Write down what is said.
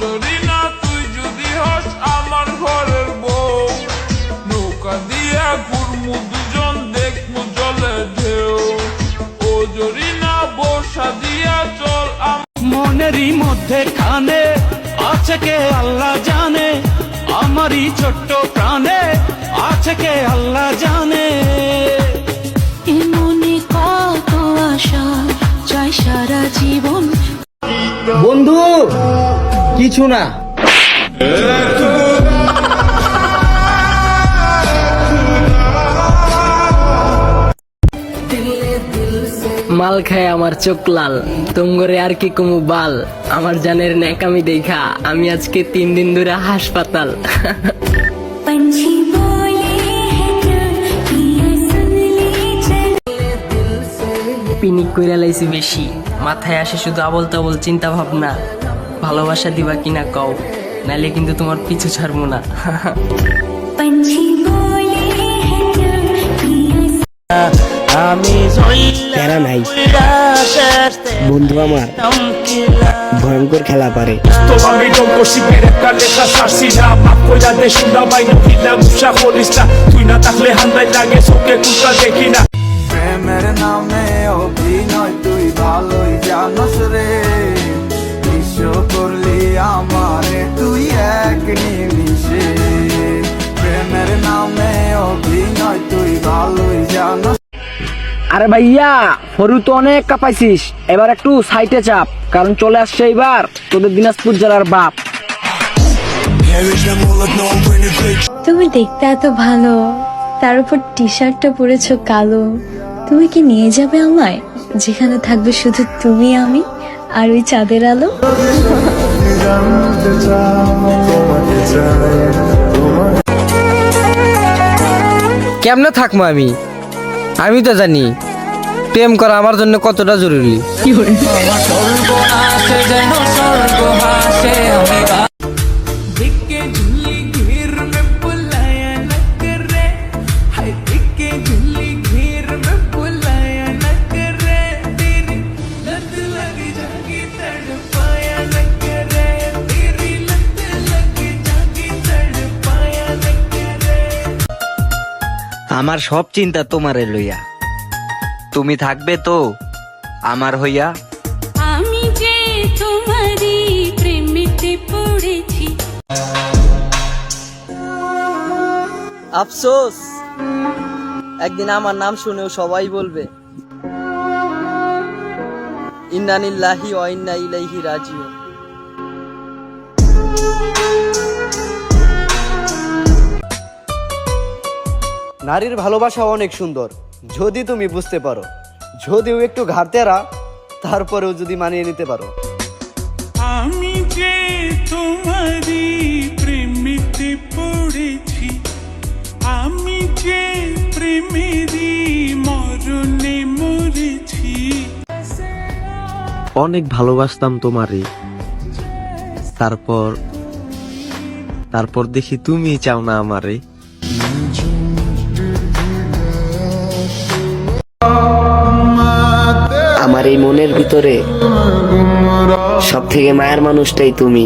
জরিনা তুই যদি হস আমার ঘরের বউ, নৌকা দিয়া ঘুরমু দুজন দেখমু জলে ঢেউ। ও জরিনা বর্ষা দিয়া চল মনেরই মধ্যে খানে আছে কে আল্লাহ জানে, আমারই ছোট্ট প্রাণে আছে কে আল্লাহ জানে। মনে কত আশা চাই সারা জীবন। বন্ধু কিছু না, মাল খায় আমার চোখ লাল, তুমগরে আর কি কুমু বাল। আমার জানের ন্যাকামি দেখা আমি আজকে 3 দিন ধরে হাসপাতাল। পিনিক কইরা লাইছি বেশি, মাথায় আসে শুধু আবল তাবল চিন্তা ভাবনা। ভালোবাসা দিবা কিনা কও, নাইলে কিন্তু তোমার পিছু ছাড়বো না। আমি প্যারা নাই, বন্ধু আমার ভয়ঙ্কর খেলা পারে। তুই না থাকলে হান্দাই লাগে চোখে কুটা দেখি না। প্রেমের নামে অভিনয় তুই ভালোই জানস রে, বিশ্ব করলি আমারে তুই এক নিমিষে। প্রেমের নামে অভিনয় তুই ভালোই জানস। আরে ভাইয়া ফরু তো অনেক কাঁপাইছিস, এবার একটু সাইটে চাপ, কারণ চলে আসছে এবার তোদের দিনাজপুর জেলার বাপ। তুমি দেখতে এত ভালো, তার উপর টি শার্টটা পরেছো কালো। তুমি কি নিয়ে যাবে আমায়, যেখানে থাকবে শুধু তুমি আমি আর ওই চাঁদের আলো? কেমনে থাকবো আমি, আমি তো জানি প্রেম করা আমার জন্য কতটা জরুরি। আমার সব চিন্তা তোমারে লইয়া, তুমি থাকবে তো আমার হইয়া। আমি যে তোমারই প্রেমেতে পড়েছি। আফসোস একদিন আমার নাম শুনেও সবাই বলবে ইন্না লিল্লাহি ওয়া ইন্না ইলাইহি রাজিউন। নারীর ভালোবাসা অনেক সুন্দর যদি তুমি বুঝতে পারো, যদিও একটু ঘাটতেরা, তারপরেও যদি মানিয়ে নিতে পারো। আমি যে তোমারই প্রেমেতে পড়েছি, আমি যে প্রেমেরই মরণে মরেছি। অনেক ভালোবাসতাম তোমারে, তারপর দেখি তুমি চাও না আমারে। আমার এই মনের ভিতরে সব থেকে মায়ের মানুষটাই তুমি।